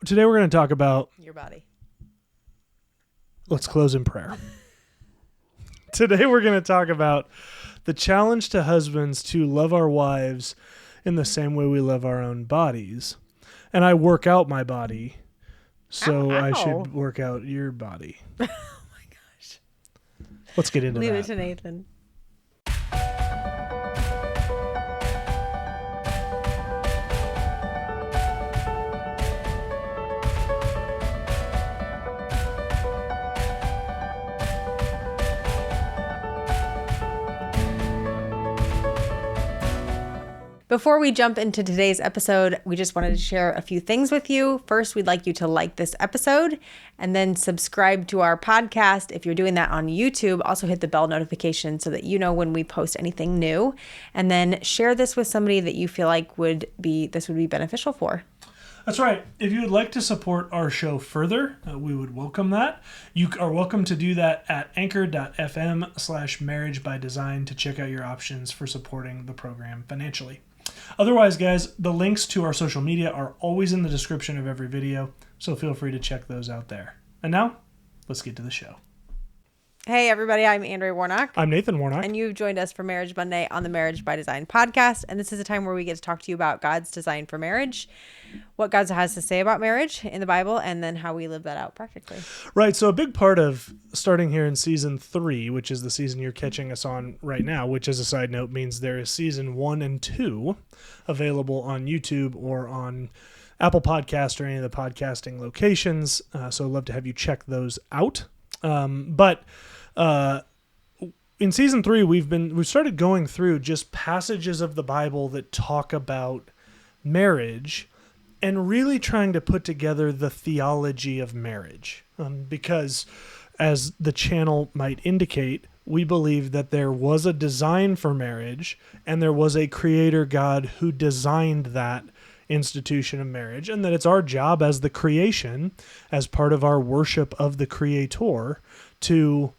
Today we're going to talk about your body. Let's close in prayer. Today we're going to talk about the challenge to husbands to love our wives in the same way we love our own bodies. And I work out my body, so Ow. I should work out your body. Oh my gosh. Let's get into Leave that. it to Nathan. Before we jump into today's episode, we just wanted to share a few things with you. First, we'd like you to like this episode and then subscribe to our podcast. If you're doing that on YouTube, also hit the bell notification so that you know when we post anything new. And then share this with somebody that you feel like this would be beneficial for. That's right. If you would like to support our show further, we would welcome that. You are welcome to do that at anchor.fm/marriagebydesign to check out your options for supporting the program financially. Otherwise, guys, the links to our social media are always in the description of every video, so feel free to check those out there. And now, let's get to the show. Hey, everybody. I'm Andrea Warnock. I'm Nathan Warnock. And you've joined us for Marriage Monday on the Marriage by Design podcast. And this is a time where we get to talk to you about God's design for marriage, what God has to say about marriage in the Bible, and then how we live that out practically. Right. So a big part of starting here in season 3, which is the season you're catching us on right now, which as a side note means there is season 1 and 2 available on YouTube or on Apple Podcast or any of the podcasting locations. So I'd love to have you check those out. But in season 3, we've started going through just passages of the Bible that talk about marriage and really trying to put together the theology of marriage. Because as the channel might indicate, we believe that there was a design for marriage and there was a creator God who designed that institution of marriage, and that it's our job as the creation, as part of our worship of the Creator, to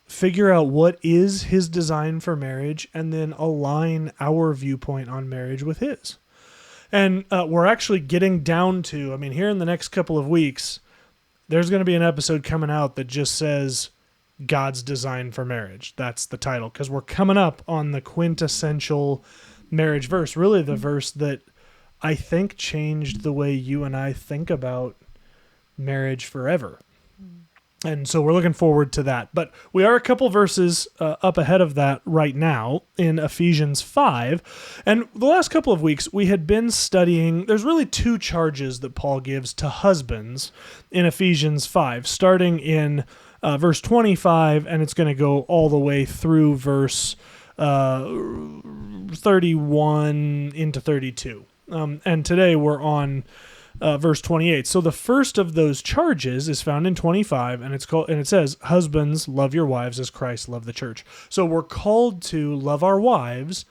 figure out what is his design for marriage and then align our viewpoint on marriage with his. And we're actually getting down to, here in the next couple of weeks, there's going to be an episode coming out that just says God's design for marriage. That's the title, because we're coming up on the quintessential marriage verse, really the verse that I think changed the way you and I think about marriage forever. And so we're looking forward to that. But we are a couple verses up ahead of that right now in Ephesians 5. And the last couple of weeks we had been studying, there's really 2 charges that Paul gives to husbands in Ephesians 5, starting in verse 25, and it's going to go all the way through verse 31 into 32. And today we're on verse 28. So the first of those charges is found in 25, and it says, "Husbands, love your wives as Christ loved the church." So we're called to love our wives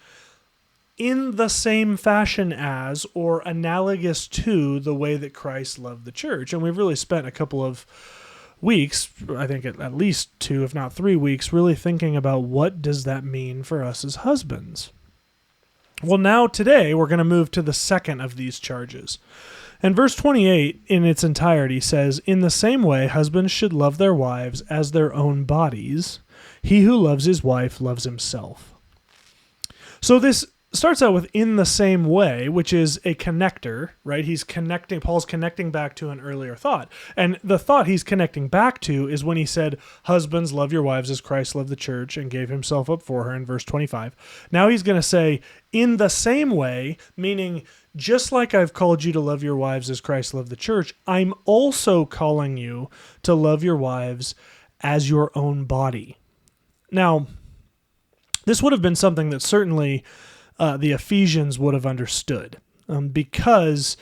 in the same fashion as, or analogous to, the way that Christ loved the church. And we've really spent a couple of weeks, I think at least 2, if not 3 weeks, really thinking about what does that mean for us as husbands. Well, now today we're going to move to the second of these charges. And verse 28 in its entirety says, "In the same way, husbands should love their wives as their own bodies. He who loves his wife loves himself." So this starts out with "in the same way," which is a connector, right? Paul's connecting back to an earlier thought. And the thought he's connecting back to is when he said, "Husbands, love your wives as Christ loved the church and gave himself up for her," in verse 25. Now he's going to say, "in the same way," meaning just like I've called you to love your wives as Christ loved the church, I'm also calling you to love your wives as your own body. Now, this would have been something that certainly the Ephesians would have understood, because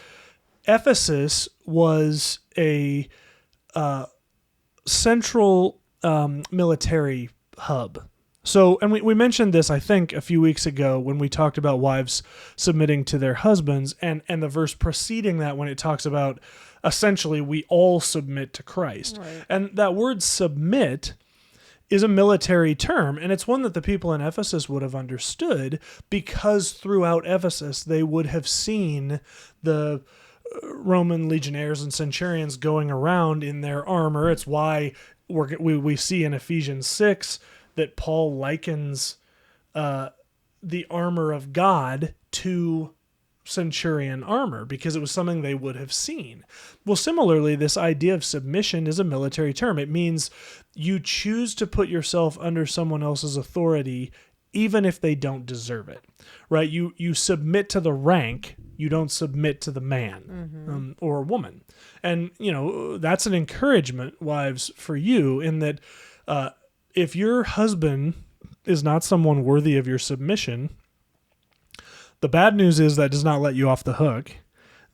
Ephesus was a central military hub. So, and we mentioned this, I think, a few weeks ago when we talked about wives submitting to their husbands, and the verse preceding that when it talks about essentially we all submit to Christ. Right. And that word submit is a military term, and it's one that the people in Ephesus would have understood, because throughout Ephesus they would have seen the Roman legionnaires and centurions going around in their armor. It's why we see in Ephesians 6 that Paul likens the armor of God to centurion armor, because it was something they would have seen. Well, similarly, this idea of submission is a military term. It means you choose to put yourself under someone else's authority even if they don't deserve it, right? You submit to the rank, you don't submit to the man or woman. And, that's an encouragement, wives, for you, in that if your husband is not someone worthy of your submission, the bad news is that does not let you off the hook.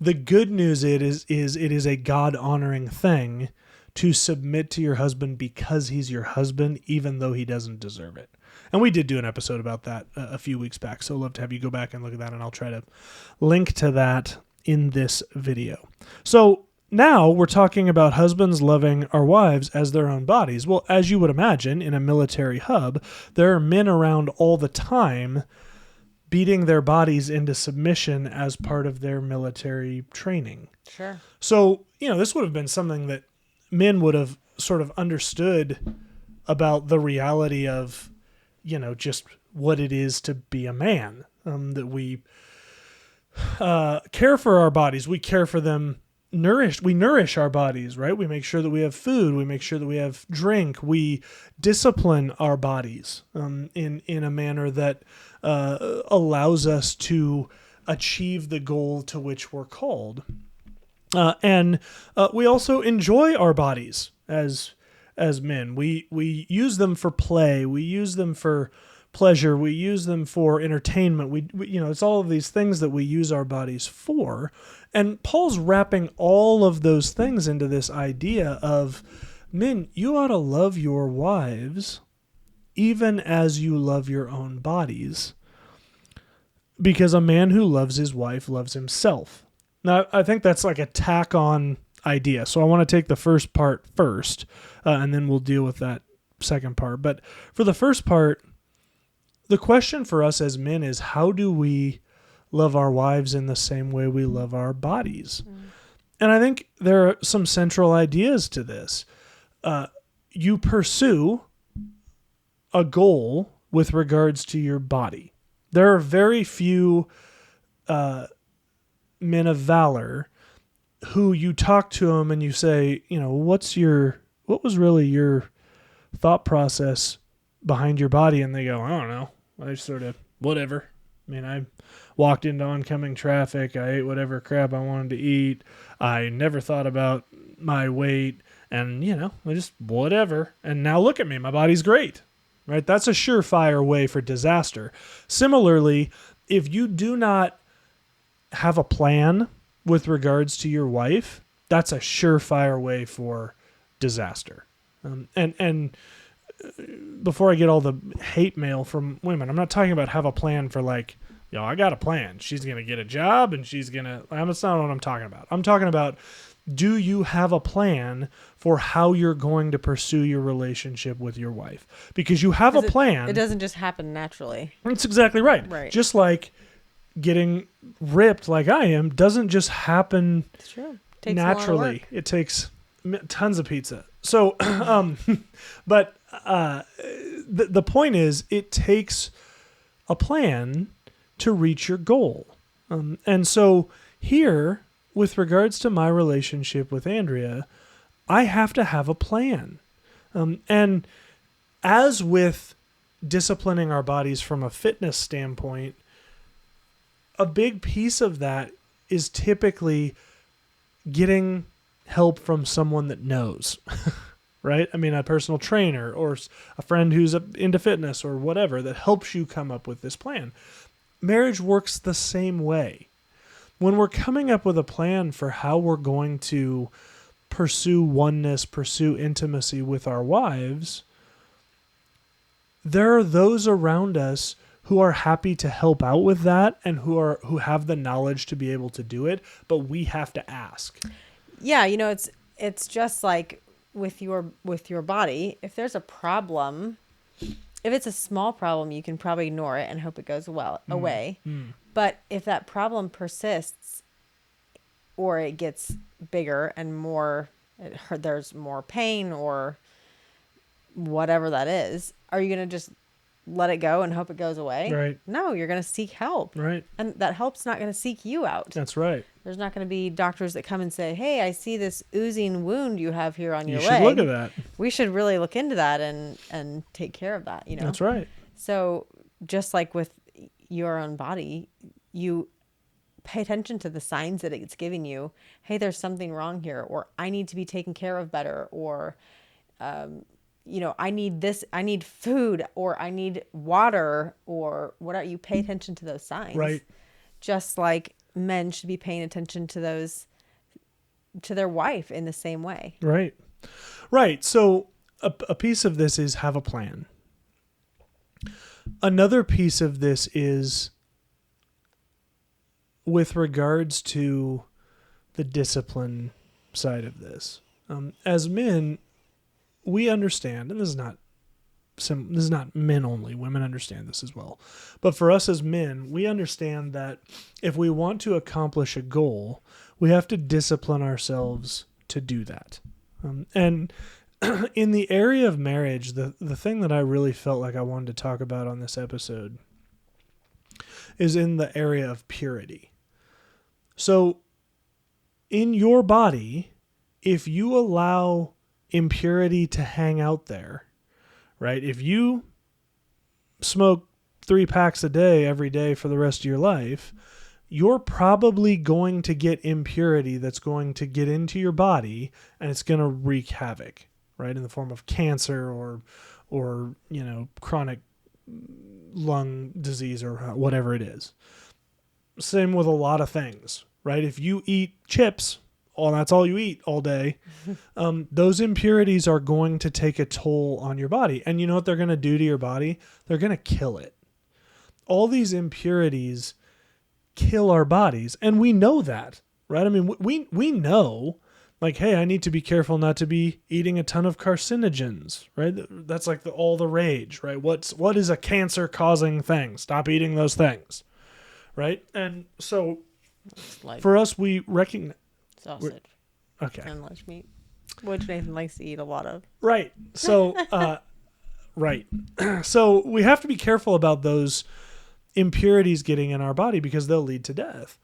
The good news it is a God-honoring thing to submit to your husband because he's your husband, even though he doesn't deserve it. And we did do an episode about that a few weeks back, so I'd love to have you go back and look at that, and I'll try to link to that in this video. So now we're talking about husbands loving our wives as their own bodies. Well, as you would imagine, in a military hub, there are men around all the time beating their bodies into submission as part of their military training. Sure. So, this would have been something that men would have sort of understood about the reality of, just what it is to be a man. That we care for our bodies. We care for them we nourish our bodies, right? We make sure that we have food. We make sure that we have drink. We discipline our bodies in a manner that allows us to achieve the goal to which we're called. And we also enjoy our bodies as men. We use them for play. We use them for pleasure. We use them for entertainment. We it's all of these things that we use our bodies for. And Paul's wrapping all of those things into this idea of, men, you ought to love your wives even as you love your own bodies, because a man who loves his wife loves himself. Now, I think that's like a tack-on idea. So I want to take the first part first, and then we'll deal with that second part. But for the first part, the question for us as men is, how do we love our wives in the same way we love our bodies? And I think there are some central ideas to this. You pursue a goal with regards to your body. There are very few men of valor who you talk to them and you say, what was really your thought process behind your body? And they go, I don't know. I sort of, whatever. I walked into oncoming traffic. I ate whatever crap I wanted to eat. I never thought about my weight, and, I just, whatever. And now look at me. My body's great, right? That's a surefire way for disaster. Similarly, if you do not have a plan with regards to your wife, that's a surefire way for disaster. And before I get all the hate mail from women, I'm not talking about have a plan for like, I got a plan. She's going to get a job and that's not what I'm talking about. I'm talking about, do you have a plan for how you're going to pursue your relationship with your wife? Because you have a plan. It doesn't just happen naturally. That's exactly right. Right. Just like getting ripped like I am doesn't just happen naturally. It takes tons of pizza. So, but the point is, it takes a plan to reach your goal. And so here, with regards to my relationship with Andrea, I have to have a plan. And as with disciplining our bodies from a fitness standpoint, a big piece of that is typically getting help from someone that knows, right? A personal trainer or a friend who's into fitness or whatever that helps you come up with this plan. Marriage works the same way. When we're coming up with a plan for how we're going to pursue oneness, pursue intimacy with our wives, there are those around us who are happy to help out with that and who have the knowledge to be able to do it, but we have to ask. Yeah, it's just like with your body. If there's a problem, if it's a small problem, you can probably ignore it and hope it goes away. But if that problem persists, or it gets bigger and more, there's more pain or whatever that is, are you going to just let it go and hope it goes away? Right. No, you're going to seek help. Right. And that help's not going to seek you out. That's right. There's not going to be doctors that come and say, hey, I see this oozing wound you have here on your You leg. should look at that. We should really look into that and take care of that, That's right. So just like with your own body, you pay attention to the signs that it's giving you. Hey, there's something wrong here, or I need to be taken care of better, or, I need this, I need food, or I need water, or whatever. You pay attention to those signs. Right. Just like men should be paying attention to those, to their wife in the same way. Right. Right. So a piece of this is have a plan. Another piece of this is with regards to the discipline side of this. As men, we understand, and this is not men only. Women understand this as well. But for us as men, we understand that if we want to accomplish a goal, we have to discipline ourselves to do that. And in the area of marriage, the thing that I really felt like I wanted to talk about on this episode is in the area of purity. So in your body, if you allow impurity to hang out there, right? If you smoke 3 packs a day every day for the rest of your life, you're probably going to get impurity that's going to get into your body, and it's going to wreak havoc, right? In the form of cancer or chronic lung disease or whatever it is. Same with a lot of things, right? If you eat chips, that's all you eat all day, those impurities are going to take a toll on your body. And you know what they're going to do to your body? They're going to kill it. All these impurities kill our bodies, and we know that, right? I mean, we know, like, hey, I need to be careful not to be eating a ton of carcinogens, right? That's like all the rage, right? What is a cancer-causing thing? Stop eating those things, right? And so Like for us, we recognize... sausage. Okay. And lunch meat, which Nathan likes to eat a lot of. Right. So, right. So we have to be careful about those impurities getting in our body because they'll lead to death.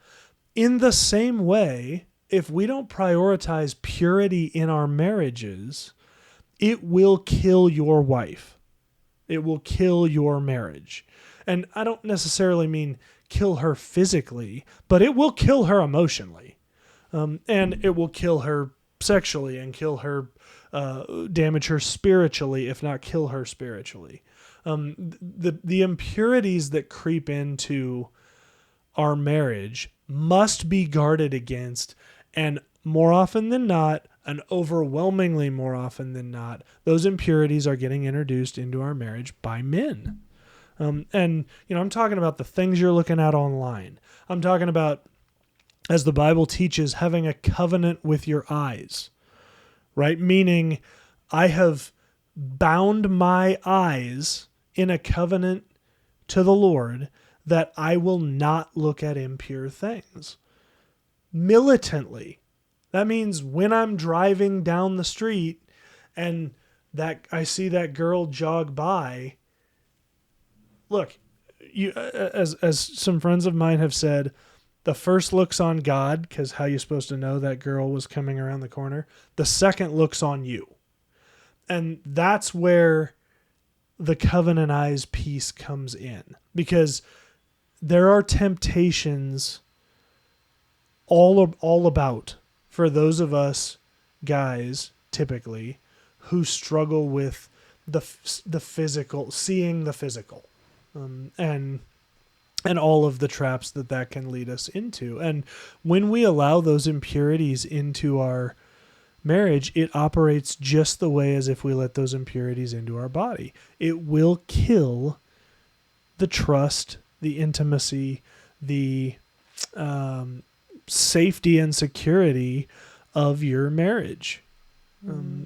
In the same way, if we don't prioritize purity in our marriages, it will kill your wife. It will kill your marriage. And I don't necessarily mean kill her physically, but it will kill her emotionally. And it will kill her sexually and kill her, damage her spiritually, if not kill her spiritually. The impurities that creep into our marriage must be guarded against, and more often than not, and overwhelmingly more often than not, those impurities are getting introduced into our marriage by men. And I'm talking about the things you're looking at online. I'm talking about, as the Bible teaches, having a covenant with your eyes, right? Meaning I have bound my eyes in a covenant to the Lord that I will not look at impure things. Militantly. That means when I'm driving down the street and that I see that girl jog by, look, as some friends of mine have said, the first look's on God, because how you supposed to know that girl was coming around the corner? The second look's on you. And that's where the covenant eyes piece comes in. Because there are temptations all about for those of us guys, typically, who struggle with the physical, seeing the physical. And all of the traps that can lead us into. And when we allow those impurities into our marriage, it operates just the way as if we let those impurities into our body. It will kill the trust, the intimacy, the safety and security of your marriage.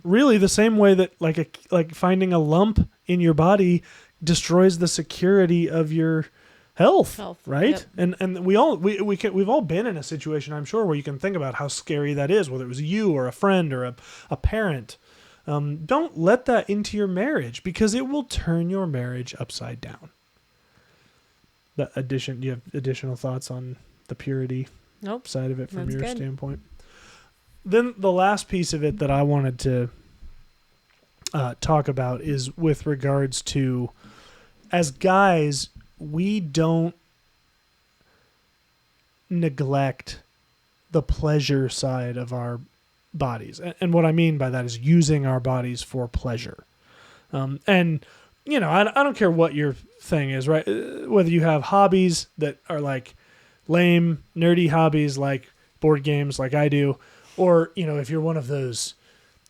Really the same way that like finding a lump in your body destroys the security of your health, Health, right? yep. And we've all been in a situation, I'm sure, where you can think about how scary that is, whether it was you or a friend or a parent. Don't let that into your marriage, because it will turn your marriage upside down. Do you have additional thoughts on the purity Nope. side of it from That's your good. standpoint? Then the last piece of it that I wanted to talk about is with regards to, as guys, we don't neglect the pleasure side of our bodies. And what I mean by that is using our bodies for pleasure. And, I don't care what your thing is, right? Whether you have hobbies that are like lame, nerdy hobbies like board games like I do, or, if you're one of those...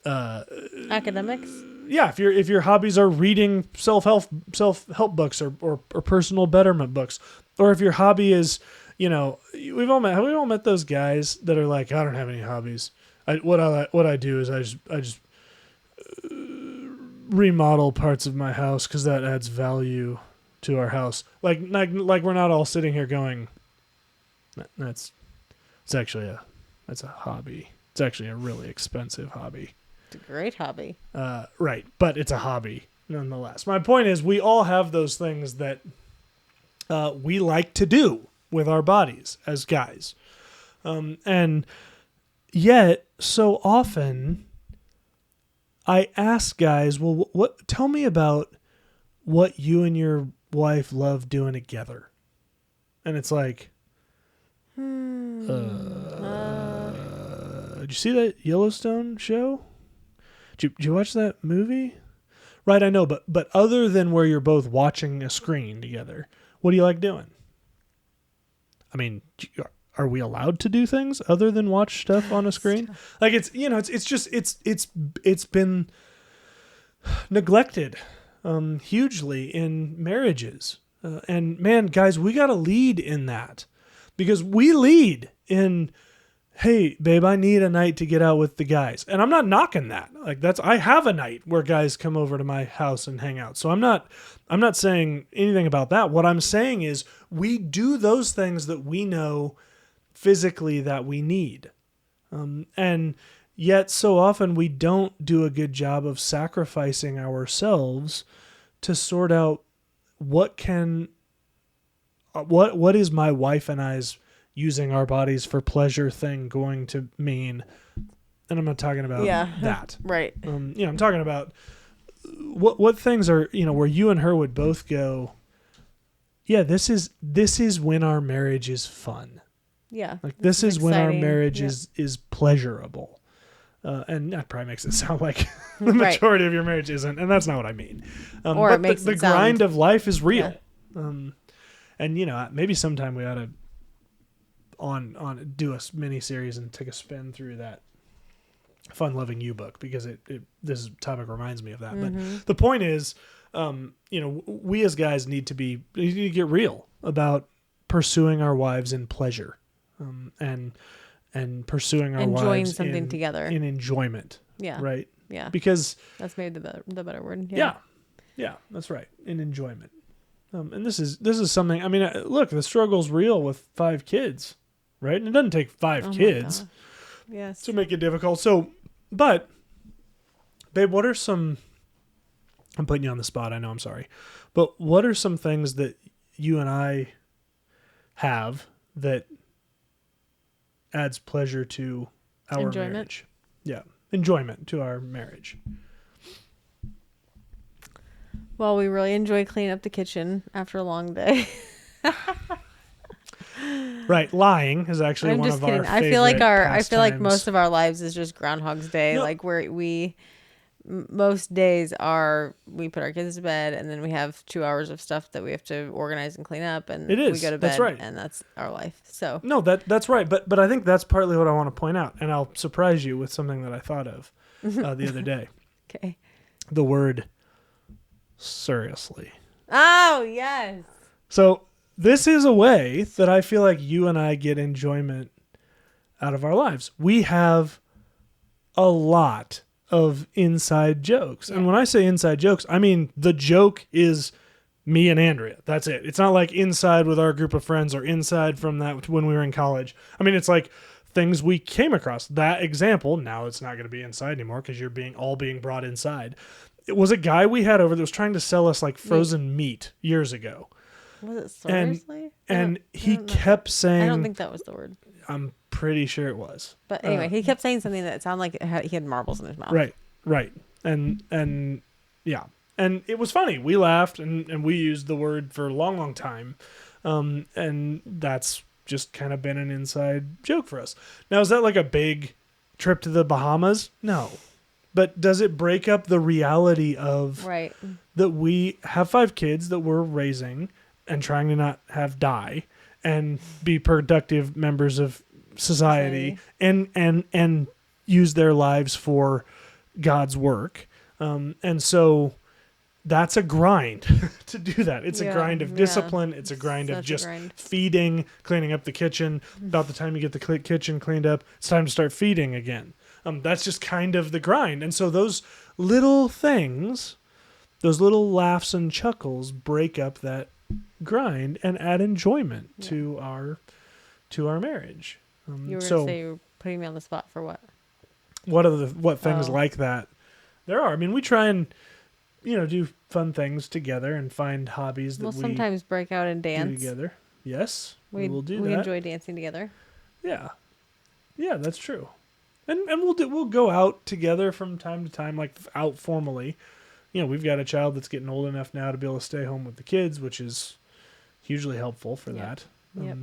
Academics? Yeah, if your hobbies are reading self-help books or personal betterment books, or if your hobby is, we've all met those guys that are like, I don't have any hobbies. What I do is I just remodel parts of my house because that adds value to our house. Like we're not all sitting here going, that's a hobby. It's actually a really expensive hobby. It's a great hobby. Right, but it's a hobby nonetheless. My point is, we all have those things that we like to do with our bodies as guys. And yet, so often, I ask guys, well, tell me about what you and your wife love doing together. And it's like, did you see that Yellowstone show? Did you watch that movie? Right, I know, but other than where you're both watching a screen together, what do you like doing? I mean, are we allowed to do things other than watch stuff on a screen? Like it's been neglected hugely in marriages. And man, guys, we got to lead in that, because we lead in, hey, babe, I need a night to get out with the guys. And I'm not knocking that. I have a night where guys come over to my house and hang out. So I'm not saying anything about that. What I'm saying is we do those things that we know physically that we need. And yet so often we don't do a good job of sacrificing ourselves to sort out what is my wife and I's using our bodies for pleasure thing going to mean. And I'm not talking about that. Right. I'm talking about what things are, where you and her would both go, yeah, this is when our marriage is fun. Yeah. Like this is when our marriage yeah. is pleasurable. And that probably makes it sound like the majority of your marriage isn't, and that's not what I mean. Or but it makes the grind of life is real. Yeah. And maybe sometime we ought to do a mini series and take a spin through that Fun Loving You book, because this topic reminds me of that. Mm-hmm. But the point is, we as guys need to get real about pursuing our wives in pleasure, and pursuing our enjoying wives something together in enjoyment. Yeah. Right. Yeah. Because that's maybe the better word. Yeah, that's right. In enjoyment. And this is something. I mean, look, the struggle's real with 5 kids, right? And it doesn't take 5 kids to make it difficult. So, but, babe, what are some? I'm putting you on the spot. I know. I'm sorry, but what are some things that you and I have that adds pleasure to our marriage? Yeah, enjoyment to our marriage. Well, we really enjoy cleaning up the kitchen after a long day. Right, lying is actually one of our favorite I feel like pastimes. most of our lives is just Groundhog's Day. No. Like most days we put our kids to bed, and then we have 2 hours of stuff that we have to organize and clean up, and It is. we go to bed. That's right. And that's our life. So No, that's right. But I think that's partly what I want to point out, and I'll surprise you with something that I thought of the other day. Okay. The word seriously. Oh yes. So this is a way that I feel like you and I get enjoyment out of our lives. We have a lot of inside jokes. Yeah. And when I say inside jokes, I mean the joke is Me and Andrea. That's it. It's not like inside with our group of friends or inside from that when we were in college. I mean, it's like things we came across. That example, now it's not going to be inside anymore because you're being brought inside. It was a guy we had over that was trying to sell us like frozen meat years ago. Was it seriously? And he kept saying, I don't think that was the word. I'm pretty sure it was. But anyway, he kept saying something that sounded like he had marbles in his mouth. Right. And yeah. And it was funny. We laughed and we used the word for a long, long time. And that's just kind of been an inside joke for us. Now, is that like a big trip to the Bahamas? No. But does it break up the reality of that we have 5 kids that we're raising and trying to not have die and be productive members of society and use their lives for God's work. And so that's a grind to do that. It's a grind of discipline. It's a grind of just feeding, cleaning up the kitchen. About the time you get the kitchen cleaned up, it's time to start feeding again. That's just kind of the grind. And so those little things, those little laughs and chuckles break up that grind and add enjoyment to our marriage. You were going to say you were putting me on the spot for what? What things like that there are? I mean, we try and do fun things together and find hobbies that we'll sometimes break out and dance do together. Yes, we will do that. We enjoy dancing together. Yeah, that's true. And we'll go out together from time to time, like out formally. We've got a child that's getting old enough now to be able to stay home with the kids, which is hugely helpful for that.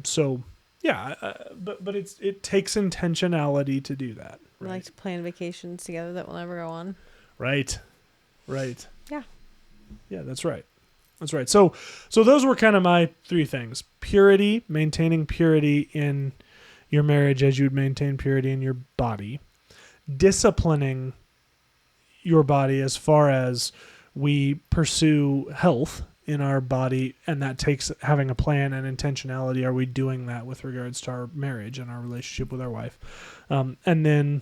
So yeah, but it takes intentionality to do that. We like to plan vacations together that we'll never go on. Right. Yeah, that's right. So those were kind of my 3 things: purity, maintaining purity in your marriage as you would maintain purity in your body; disciplining your body as far as we pursue health in our body, and that takes having a plan and intentionality. Are we doing that with regards to our marriage and our relationship with our wife? And then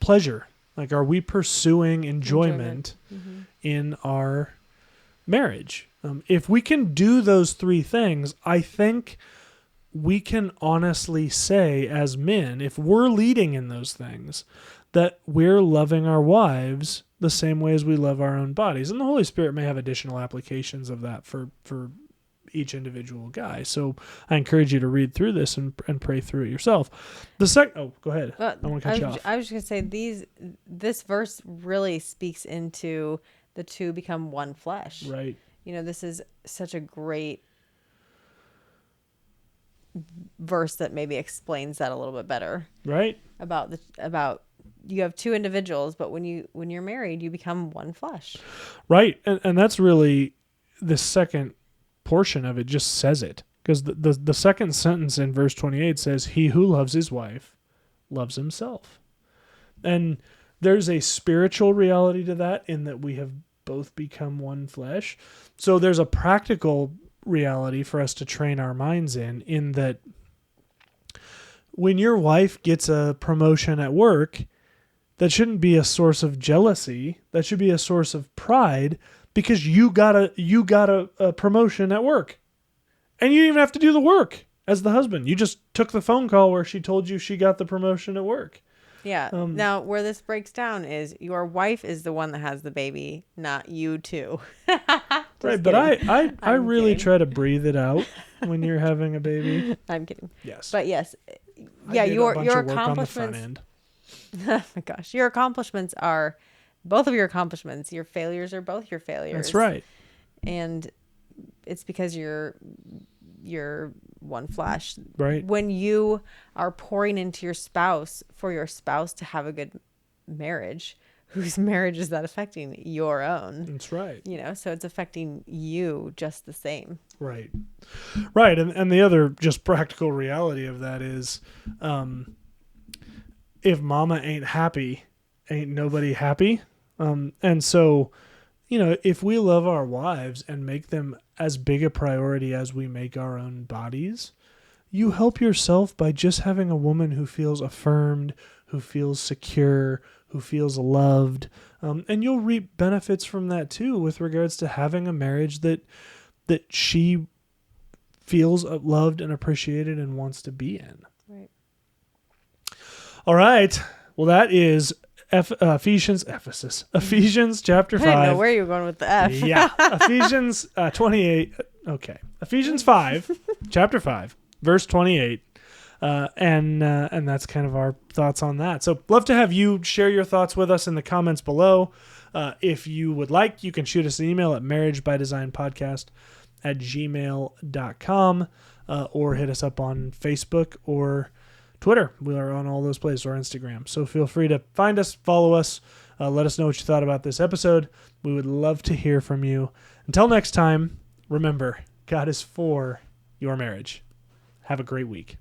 pleasure. Like, are we pursuing enjoyment in our marriage? If we can do those 3 things, I think we can honestly say as men, if we're leading in those things, that we're loving our wives the same way as we love our own bodies. And the Holy Spirit may have additional applications of that for each individual guy. So I encourage you to read through this and pray through it yourself. Go ahead. I want to cut you off. I was just going to say this verse really speaks into the 2 become one flesh. Right. This is such a great verse that maybe explains that a little bit better. Right. About you have 2 individuals, but when you're married, you become one flesh. Right. And that's really the second portion of it just says it, because the second sentence in verse 28 says, he who loves his wife loves himself. And there's a spiritual reality to that in that we have both become one flesh. So there's a practical reality for us to train our minds in that when your wife gets a promotion at work, that shouldn't be a source of jealousy. That should be a source of pride, because you got a promotion at work, and you didn't even have to do the work as the husband. You just took the phone call where she told you she got the promotion at work. Yeah. Now, where this breaks down is your wife is the one that has the baby, not you two. Right, but I really try to breathe it out when you're having a baby. I'm kidding. Yes. But yes. Yeah, your accomplishments. On the front end. Oh my gosh. Your accomplishments are both of your accomplishments. Your failures are both your failures. That's right. And it's because you're one flesh. Right. When you are pouring into your spouse for your spouse to have a good marriage, whose marriage is that affecting? Your own. That's right. So it's affecting you just the same. Right. Right. And the other just practical reality of that is, if mama ain't happy, ain't nobody happy. And so, if we love our wives and make them as big a priority as we make our own bodies, you help yourself by just having a woman who feels affirmed, who feels secure, who feels loved. And you'll reap benefits from that too, with regards to having a marriage that she feels loved and appreciated and wants to be in. Right. All right. Well, that is Ephesians chapter 5. I didn't know where you were going with the F. Yeah. Ephesians 28. Okay. Ephesians 5, chapter 5, verse 28. And that's kind of our thoughts on that. So love to have you share your thoughts with us in the comments below. If you would like, you can shoot us an email at marriagebydesignpodcast@gmail.com, or hit us up on Facebook or Twitter. We are on all those places, or Instagram. So feel free to find us, follow us, let us know what you thought about this episode. We would love to hear from you. Until next time, remember, God is for your marriage. Have a great week.